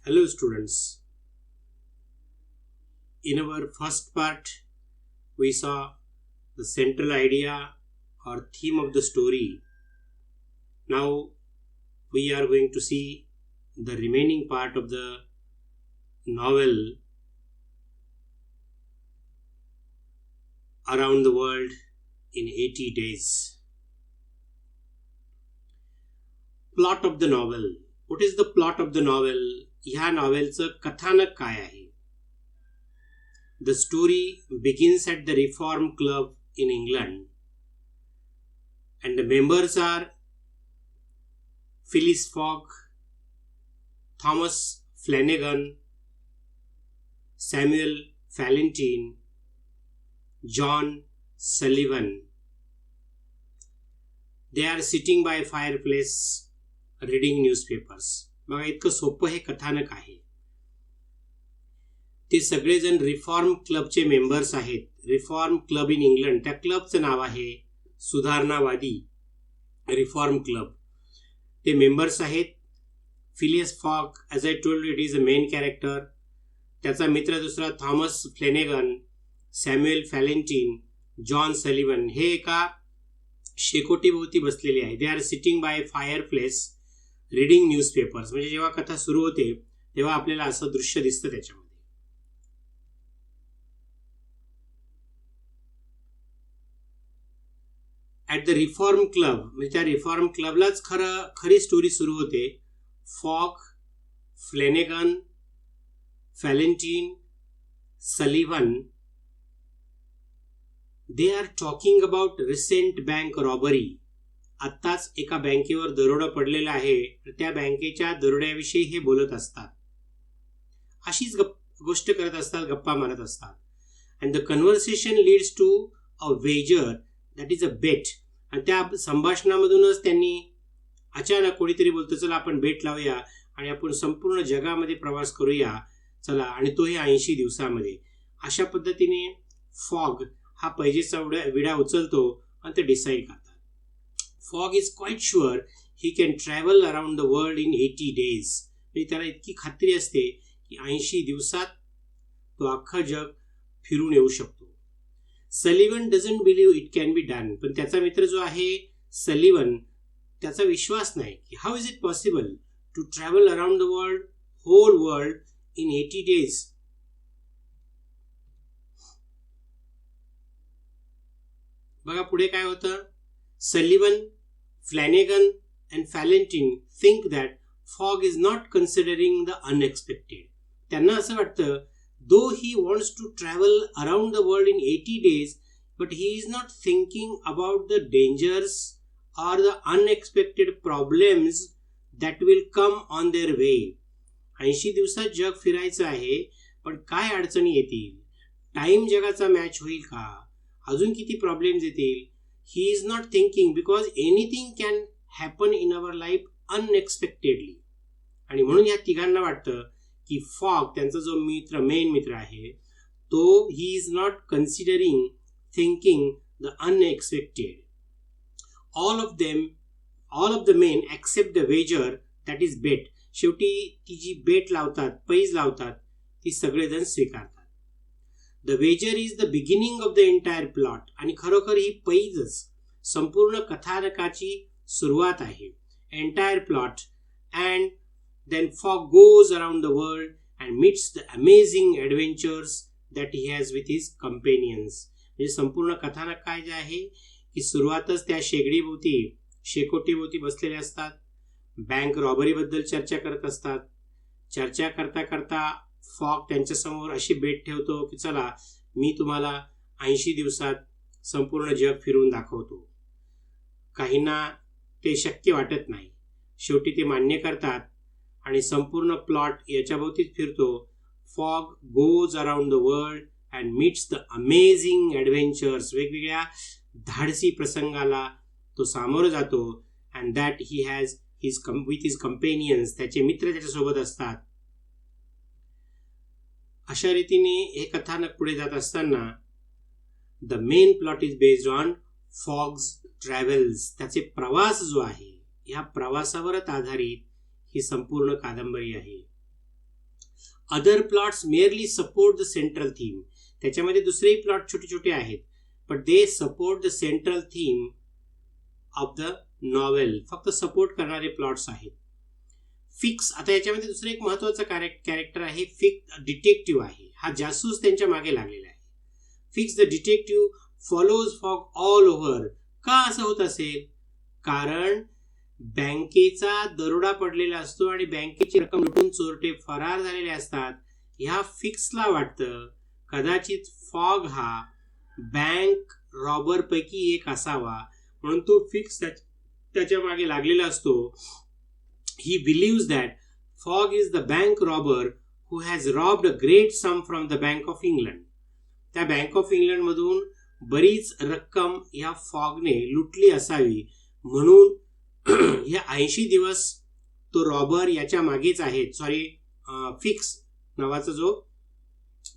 Hello students, in our first part we saw the central idea or theme of the story. Now we are going to see the remaining part of the novel, Around the World in 80 Days. Plot of the novel. What is the plot of the novel? ह्या नॉवेलचं कथानक काय आहे? The story begins at the Reform Club in England, and the members are Phileas Fogg, Thomas Flanagan, Samuel Fallentin, John Sullivan. They are sitting by a fireplace reading newspapers. बघा, इतकं सोपं हे कथानक आहे. ते सगळेजण रिफॉर्म क्लबचे मेंबर्स आहेत. रिफॉर्म क्लब इन इंग्लंड, त्या क्लबचं नाव आहे सुधारणावादी रिफॉर्म क्लब. ते मेंबर्स आहेत. Phileas fog, as I told it is a main character. त्याचा मित्र दुसरा थॉमस फ्लेनेगन, सॅम्युएल फॅलेंटिन, जॉन सलिव्हन हे एका शेकोटीभोवती बसलेले आहे. They are sitting by fire place reading newspapers. म्हणजे जेव्हा कथा सुरू होते तेव्हा आपल्याला असं दृश्य दिसतं त्याच्यामध्ये. ॲट द रिफॉर्म क्लब, म्हणजे त्या रिफॉर्म क्लबलाच खरी स्टोरी सुरू होते. Fogg, Flanagan, Fallentin, Sullivan, they are talking about recent bank robbery. आत्ताच एका बँकेवर दरोडा पडलेला आहे, तर त्या बँकेच्या दरोड्याविषयी हे बोलत असतात. अशीच गोष्ट करत असतात, गप्पा मारत असतात. And the conversation leads to a wager, that is a bet. आणि त्या संभाषणामधूनच त्यांनी अचानक कोणीतरी बोलतो, चला आपण बेट लावूया आणि आपण संपूर्ण जगामध्ये प्रवास करूया, चला, आणि तोही 80 दिवसामध्ये. अशा पद्धतीने फॉग हा पैजेचा विडा उचलतो आणि ते डिसाईड करतात. Fog is quite sure he can travel around the world in 80 days. म्हणजे त्याला इतकी खात्री असते की 80 दिवसात तो अख्खं जग फिरून येऊ शकतो. Sullivan doesn't believe it can be done. पण त्याचा मित्र जो आहे सलिव्हन, त्याचा विश्वास नाही की how is it possible to travel around the world, whole world in 80 days. बघा पुढे काय होतं. Sullivan, Flanagan and Fallentin think that Fogg is not considering the unexpected. त्यांना असं वाटतं, though he wants to travel around the world in 80 days, but he is not thinking about the dangers or the unexpected problems that will come on their way. 80 दिवसात जग फिरायचं आहे, पण काय अडचणी येतील, टाइम जगाचा मॅच होईल का, अजून किती प्रॉब्लेम्स येतील. He is not thinking because anything can happen in our life unexpectedly. आणि म्हणून या तिघांना वाटतं की फॉग, त्यांचा जो मेन मित्र आहे, तो he is not considering thinking the unexpected. All of the men accept the wager, that is bet. शेवटी ती जी बेट लावतात, पैज लावतात, ती सगळेजण स्वीकारतात. The wager is the beginning of the entire plot. आणि खरोखर ही पैजच संपूर्ण कथानकाची सुरुवात आहे. Entire plot. And then Fogg goes around the world and meets the amazing adventures that he has with his companions. म्हणजे संपूर्ण कथानक काय जे आहे की सुरुवातच त्या शेकोटीभोवती बसलेले असतात, बँक रॉबरीबद्दल चर्चा करत असतात. चर्चा करता करता फॉग त्यांच्यासमोर अशी बेट ठेवतो की चला, मी तुम्हाला 80 दिवसात संपूर्ण जग फिरून दाखवतो. काहींना ते शक्य वाटत नाही. शेवटी ते मान्य करतात आणि संपूर्ण प्लॉट याच्याभोवतीच फिरतो. Fogg goes around the world and meets the amazing adventures. वेगवेगळ्या धाडसी प्रसंगाला तो सामोरं जातो. And that he has with his companions. त्याचे मित्र त्याच्यासोबत असतात. अशा रीतीने हे कथानक पुढे जात असताना the main plot is based on fogs travels. त्याचे प्रवास जो आहे, ह्या प्रवासावरच आधारित ही संपूर्ण कादंबरी आहे. Other plots merely support the central theme. त्याच्यामध्ये दुसरेही प्लॉट छोटे छोटे आहेत, but they support the central theme of the novel. फक्त सपोर्ट करणारे प्लॉट्स आहेत. फिक्स, आता याच्यामध्ये दुसरं एक महत्वाचं कॅरेक्टर आहे, फिक्स डिटेक्टिव्ह आहे. हा जासूस त्यांच्या मागे लागलेला आहे. Fix the detective follows fog all over. का असं होत असेल? कारण बँकेचा दरोडा पडलेला असतो आणि बँकेची रक्कम लुटून चोरटे फरार झालेले असतात. ह्या फिक्सला वाटतं कदाचित फॉग हा बँक रॉबर पैकी एक असावा, म्हणून तो फिक्स त्याच्या मागे लागलेला असतो. He believes that Fogg is the bank robber who has robbed a great sum from the Bank of England. त्या बँक ऑफ इंग्लंड मधून बरीच रक्कम या फॉगने लुटली असावी, म्हणून हे 80 दिवस तो रॉबर याच्या मागेच आहे. फिक्स नावाचा जो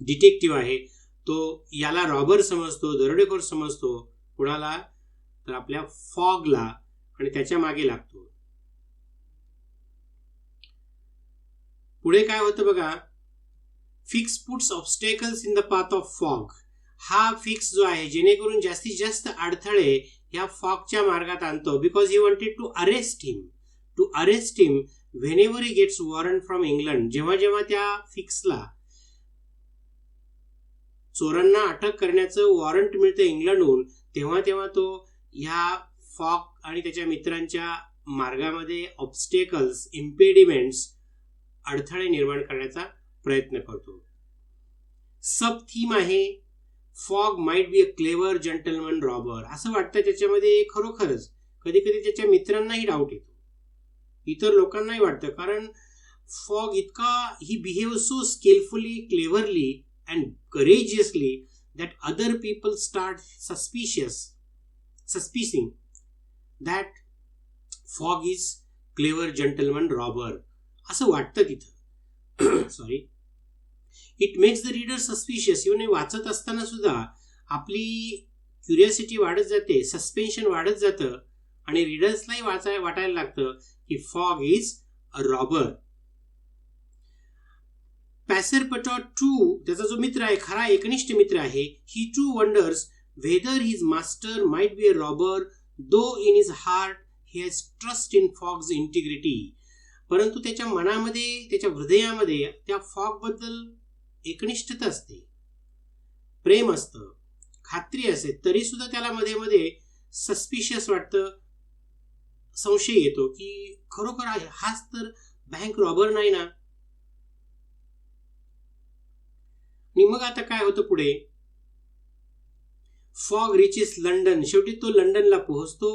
डिटेक्टिव्ह आहे तो याला रॉबर समजतो, दरोडेखोर समजतो. कुणाला? तर आपल्या फॉगला, आणि त्याच्या मागे लागतो. पुढे काय होतं बघा, fix puts obstacles in the path of fog. हा फिक्स जो आहे जेणेकरून जास्तीत जास्त अडथळे ह्या फॉगच्या मार्गात आणतो. Because he wanted to arrest him whenever he gets warrant from England. जेव्हा जेव्हा त्या फिक्सला चोरांना अटक करण्याचं वॉरंट मिळतं इंग्लंडहून, तेव्हा तेव्हा तो ह्या फॉग आणि त्याच्या मित्रांच्या मार्गामध्ये ऑब्स्टेकल्स, इम्पेडिमेंट्स, अडथळे निर्माण करण्याचा प्रयत्न करतो. सब थीम आहे fog might be a clever gentleman robber. असं वाटतं त्याच्यामध्ये खरोखरच. कधी कधी त्याच्या मित्रांनाही डाऊट येतो, इतर लोकांनाही वाटतं, कारण फॉग इतका he behave so skillfully, cleverly and courageously that other people start suspecting that Fogg is clever gentleman robber असं वाटतं तिथं. Sorry, it makes the reader suspicious. Even वाचत असताना सुद्धा आपली क्युरियोसिटी वाढत जाते, सस्पेन्शन वाढत जातं, आणि रीडर्सलाही वाटायला लागतं की Fogg is a robber. Passepartout too, त्याचा जो मित्र आहे, खरा एकनिष्ठ मित्र आहे, he too wonders whether his master might be a robber though in his heart he has trust in Fogg's integrity. परंतु त्याच्या मनामध्ये, त्याच्या हृदयामध्ये त्या फॉग बद्दल एकनिष्ठता असते, प्रेम असतं, खात्री असते, तरी सुद्धा त्याला मध्ये मध्ये सस्पिशियस वाटतं, संशय येतो की खरोखर हाच तर बँक रॉबर नाही ना. आणि मग आता काय होतं पुढे, फॉग रिचेस लंडन. शेवटी तो लंडनला पोहोचतो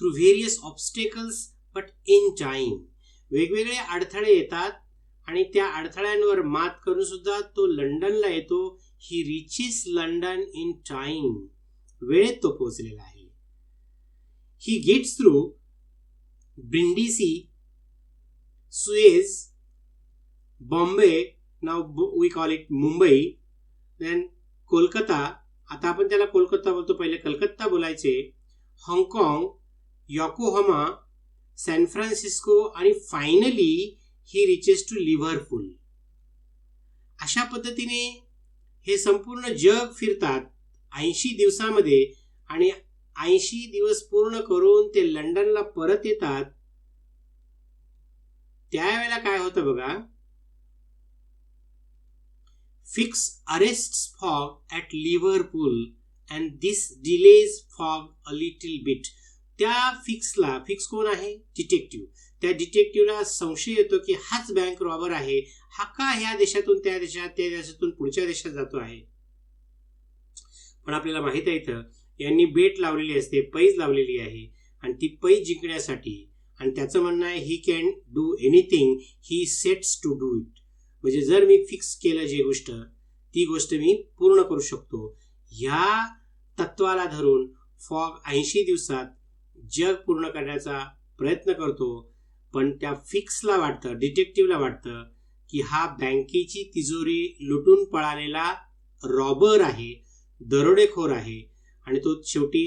through various obstacles but in time. वेगवेगळे अडथळे येतात आणि त्या अडथळ्यांवर मात करून सुद्धा तो लंडनला येतो. He reaches London in time. वेळेत तो पोहोचलेला आहे. He gets through Brindisi, Suez, Bombay, now we call it Mumbai, then Kolkata, आता आपण त्याला कोलकाता बोलतो, पहिले कलकत्ता बोलायचे, हाँगकाँग, योकोहामा, सॅन फ्रान्सिस्को, आणि finally he reaches to Liverpool. अशा पद्धतीने हे संपूर्ण जग फिरतात 80 दिवसामध्ये, आणि 80 दिवस पूर्ण करून ते लंडनला परत येतात. त्यावेळेला काय होतं बघा, fix अरेस्ट्स fog at Liverpool and this delays fog a little bit. त्या फिक्सला, फिक्स कोण आहे? डिटेक्टिव्ह. त्या डिटेक्टिव्हला संशय येतो की हाच बँक रॉबर आहे. हा का ह्या देशातून त्या देशात, त्या देशातून पुढच्या देशात जातो आहे? पण आपल्याला माहित आहे इथं यांनी बेट लावलेली असते, पैज लावलेली आहे, आणि ती पैज जिंकण्यासाठी, आणि त्याचं म्हणणं आहे he can do anything he sets to do it. म्हणजे जर मी फिक्स केलं जे गोष्ट, ती गोष्ट मी पूर्ण करू शकतो. ह्या तत्वाला धरून फॉग 80 दिवसात जग पूर्ण करण्याचा प्रयत्न करतो. पण त्या फिक्सला वाटतं, डिटेक्टिव्हला वाटतं की हा बँकेची तिजोरी लुटून पळालेला रॉबर आहे, दरोडेखोर आहे, आणि तो शेवटी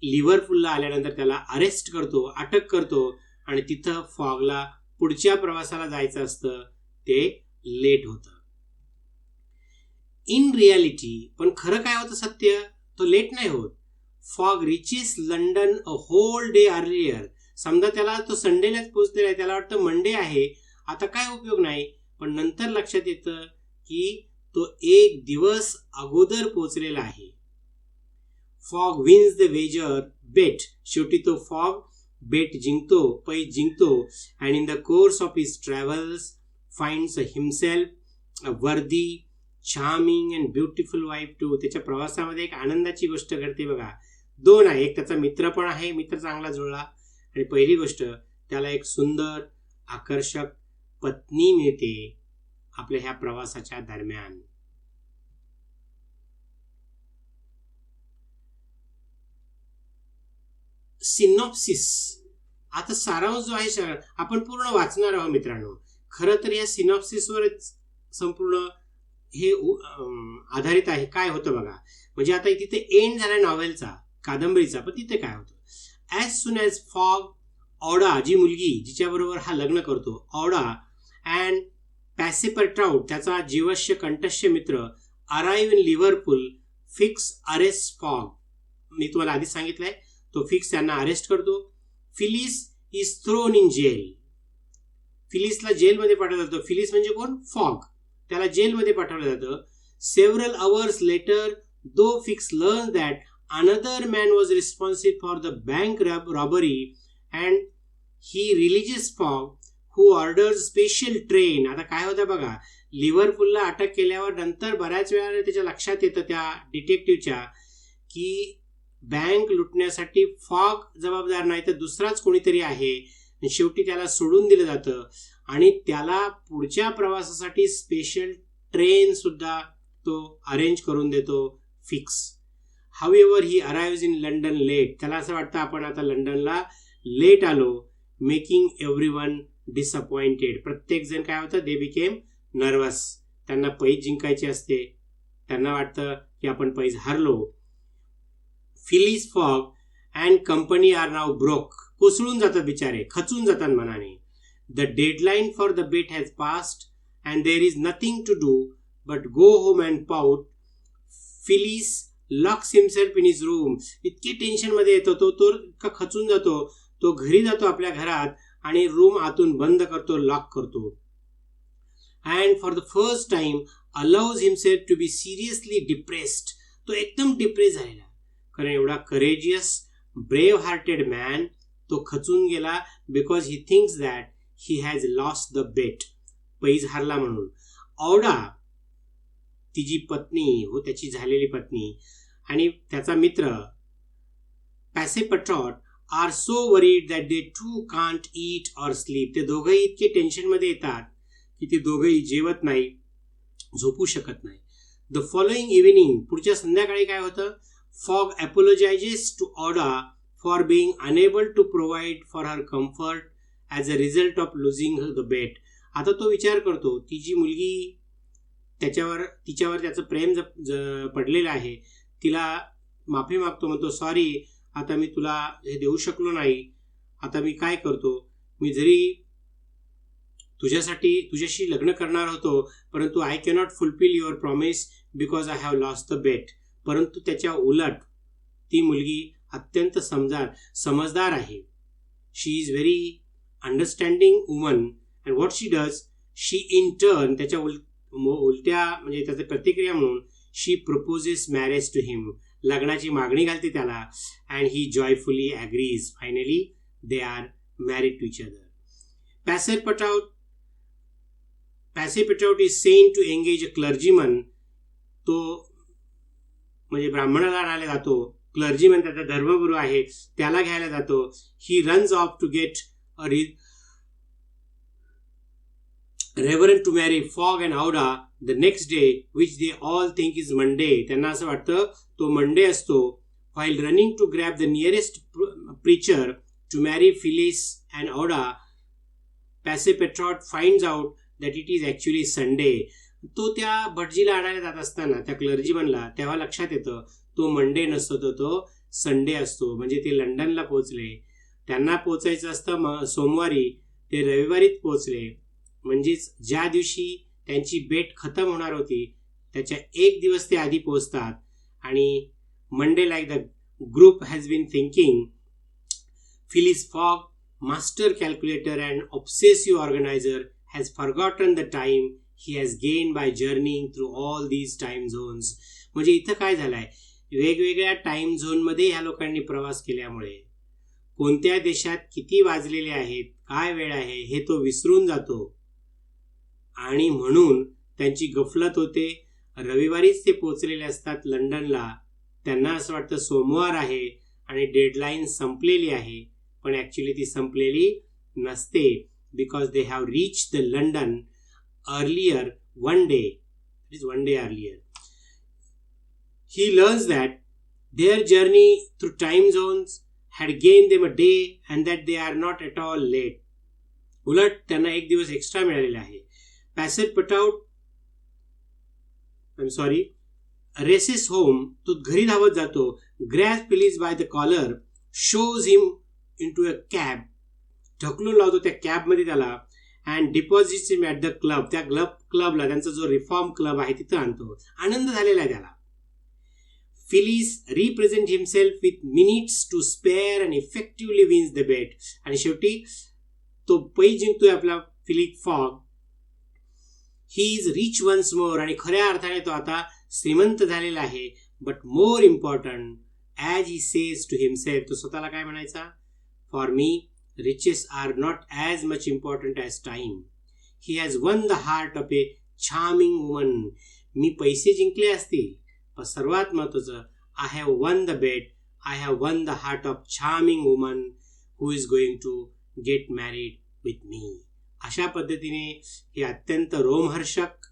लिव्हरपूलला आल्यानंतर त्याला अरेस्ट करतो, अटक करतो, आणि तिथं फॉगला पुढच्या प्रवासाला जायचं असतं ते लेट होतं. इन रियालिटी, पण खरं काय होतं सत्य, तो लेट नाही होत. Fogg reaches London a whole day earlier. समजा त्याला तो संडेलाच पोहोचलेला आहे, त्याला वाटतं मंडे आहे, आता काय उपयोग नाही, पण नंतर लक्षात येतं की तो एक दिवस अगोदर पोहोचलेला आहे. Fogg wins the wager bet. शेवटी तो फॉग बेट जिंकतो, पैज जिंकतो. And in the course of his travels finds himself a worthy charming and beautiful wife too. त्याच्या प्रवासामध्ये एक आनंदाची गोष्ट घडते बघा. दोन आहे, एक त्याचा मित्र पण आहे, मित्र चांगला जुळला, आणि पहिली गोष्ट त्याला एक सुंदर आकर्षक पत्नी मिळते आपल्या ह्या प्रवासाच्या दरम्यान. सिनॉप्सिस. आता सारांश जो आहे आपण पूर्ण वाचणार आहोत मित्रांनो. खरं तर या सिनॉप्सिसवरच संपूर्ण हे आधारित आहे. काय होतं बघा, म्हणजे आता तिथे एंड झाला नॉव्हेलचा, कादंबरीचा, पण तिथे काय होतं. ॲज सुन ॲज फॉग, ऑडा जी मुलगी जिच्याबरोबर हा लग्न करतो, ऑडा अँड पॅसेपर्ट्राउट त्याचा जीवश्य कंठस्य मित्र, arrive in Liverpool, fix arrest Fogg. मी तुम्हाला आधीच सांगितलंय, तो फिक्स त्यांना अरेस्ट करतो. Phileas is thrown in jail. फिलिसला जेलमध्ये पाठवलं जातं. फिलिस म्हणजे कोण, फॉग. त्याला जेलमध्ये पाठवलं जातं. Several hours later though Fix learn that another man was responsible for the bank robbery and he releases Fogg who order special train. आता काय होतं बघा, लिव्हरपूलला अटक केल्यावर नंतर बऱ्याच वेळा त्याच्या लक्षात येतं त्या डिटेक्टिव्हच्या की बँक लुटण्यासाठी फॉग जबाबदार नाही तर दुसराच कोणीतरी आहे. शेवटी त्याला सोडून दिलं जातं आणि त्याला पुढच्या प्रवासासाठी स्पेशल ट्रेन सुद्धा तो अरेंज करून देतो Fix. However he arrives in London late. त्याला असं वाटतं आपण आता लंडनला लेट आलो, मेकिंग एव्हरीवन डिसअपॉइंटेड. प्रत्येक जण काय होतं, दे बिकेम नर्वस. त्यांना पैज जिंकायची असते, त्यांना वाटतं की आपण पैज हारलो. Phileas Fogg and company are now broke. कोसळून जातात बिचारे, खचून जातात मनाने. The deadline for the bet has passed and there is nothing to do but go home and pout. Phileas locks himself in his room. इतकी टेन्शनमध्ये येतो तो इतका खचून जातो, तो घरी जातो आपल्या घरात आणि रूम आतून बंद करतो, लॉक करतो. And for the first time allows himself to be seriously depressed. तो एकदम डिप्रेस झालेला, कारण एवढा करेजियस ब्रेव्ह हार्टेड मॅन तो खचून गेला because he thinks that he has lost the bet. पैज हारला म्हणून. ऑडा तिची पत्नी, हो त्याची झालेली पत्नी, आणि त्याचा मित्र Passepartout are so worried that they too can't eat or sleep. ते दोघंही इतके टेन्शनमध्ये येतात की ते दोघंही जेवत नाही, झोपू शकत नाही. द फॉलोइंग इव्हिनिंग, पुढच्या संध्याकाळी काय होतं, fog apologizes to Oda for being unable to provide for her comfort as a result of losing the bet. आता तो विचार करतो, ती जी मुलगी तिच्यावर त्याचं प्रेम पडलेलं आहे, तिला माफी मागतो, म्हणतो सॉरी, आता मी तुला हे देऊ शकलो नाही, आता मी काय करतो, मी जरी तुझ्याशी लग्न करणार होतो, परंतु I cannot fulfil your promise because I have lost the bet. परंतु त्याच्या उलट ती मुलगी अत्यंत समजदार आहे. She is very understanding woman and what she does, she in turn त्याच्या उलट्या म्हणजे त्याची प्रतिक्रिया म्हणून she proposes marriage to him. लग्नाची मागणी घालते त्याला and he joyfully agrees. Finally they are married to each other. Passepartout is sent to engage a clergyman. तो म्हणजे ब्राह्मणाला आणायला जातो, क्लर्जीमन त्याचा धर्मगुरू आहे, त्याला घ्यायला जातो. He runs off to get a reverend to marry Fogg and Aouda the next day which they all think is Monday. त्यांना असं वाटतं तो मंडे असतो. While running to grab the nearest preacher to marry Phileas and Aouda, Passepartout finds out that it is actually Sunday. तो त्या भटजीला आणायला जात असताना, त्या क्लर्जीमनला, तेव्हा लक्षात येतं तो मंडे नसतो, तो संडे असतो. म्हणजे ते लंडनला पोहोचले, त्यांना पोहोचायचं असतं सोमवारी, ते रविवारीच पोहोचले. म्हणजेच ज्या दिवशी त्यांची बेट खतम होणार होती त्याच्या एक दिवस ते आधी पोहोचतात आणि Monday like the group has been thinking, Phileas Fogg, master calculator and obsessive organizer, has forgotten the time he has gained by journeying through all these time zones. म्हणजे इथं काय झालंय, वेगवेगळ्या टाइम झोनमध्ये ह्या लोकांनी प्रवास केल्यामुळे कोणत्या देशात किती वाजलेले आहेत, काय वेळ आहे हे तो विसरून जातो आणि म्हणून त्यांची गफलत होते. रविवारीच ते पोचलेले असतात लंडनला. त्यांना असं वाटतं सोमवार आहे आणि डेडलाईन संपलेली आहे, पण ॲक्च्युली ती संपलेली नसते. Because they have reach the London earlier one day earlier. He learns that their journey through time zones had gained them a day and that they are not at all late. उलट त्यांना एक दिवस extra मिळालेला आहे. Passepartout races home. तो घरी धावत जातो. Grabs Phileas by the collar, shoves him into a cab. ढकलून लावतो त्या कॅबमध्ये त्याला and deposits him at the club. त्या क्लबला त्यांचा जो रिफॉर्म क्लब आहे तिथं आणतो. आनंद झालेला आहे त्याला. Phileas represents himself with minutes to spare and effectively wins the bet. आणि शेवटी तो पैज जिंकतोय आपला Philip Fogg. He is rich once more. आणि खऱ्या अर्थाने तो आता श्रीमंत झालेला आहे. But more important, as he says to himself, तो स्वतःला काय म्हणायचा, for me riches are not as much important as time. He has won the heart of a charming woman. मी पैसे जिंकले असतील, पण सर्वात महत्वाचं, I have won the bet, I have won the heart of charming woman who is going to get married with me. अशा पद्धतीने ही अत्यंत रोमहर्षक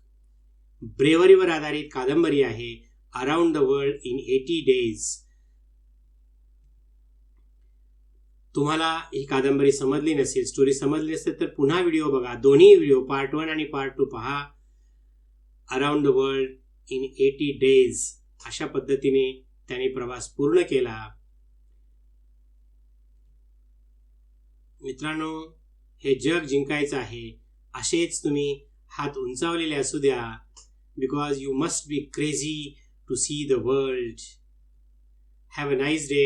ब्रेवरीवर आधारित कादंबरी आहे, around the world in 80 days. तुम्हाला ही कादंबरी समजली नसेल, स्टोरी समजली नसेल तर पुन्हा व्हिडिओ बघा. दोन्ही व्हिडिओ पार्ट 1 आणि पार्ट 2 पहा. Around the world in 80 days अशा पद्धतीने त्याने प्रवास पूर्ण केला. मित्रांनो, हे जग जिंकायचं आहे. असेच तुम्ही हात उंचावलेले असू द्या. Because you must be crazy to see the world. Have a nice day.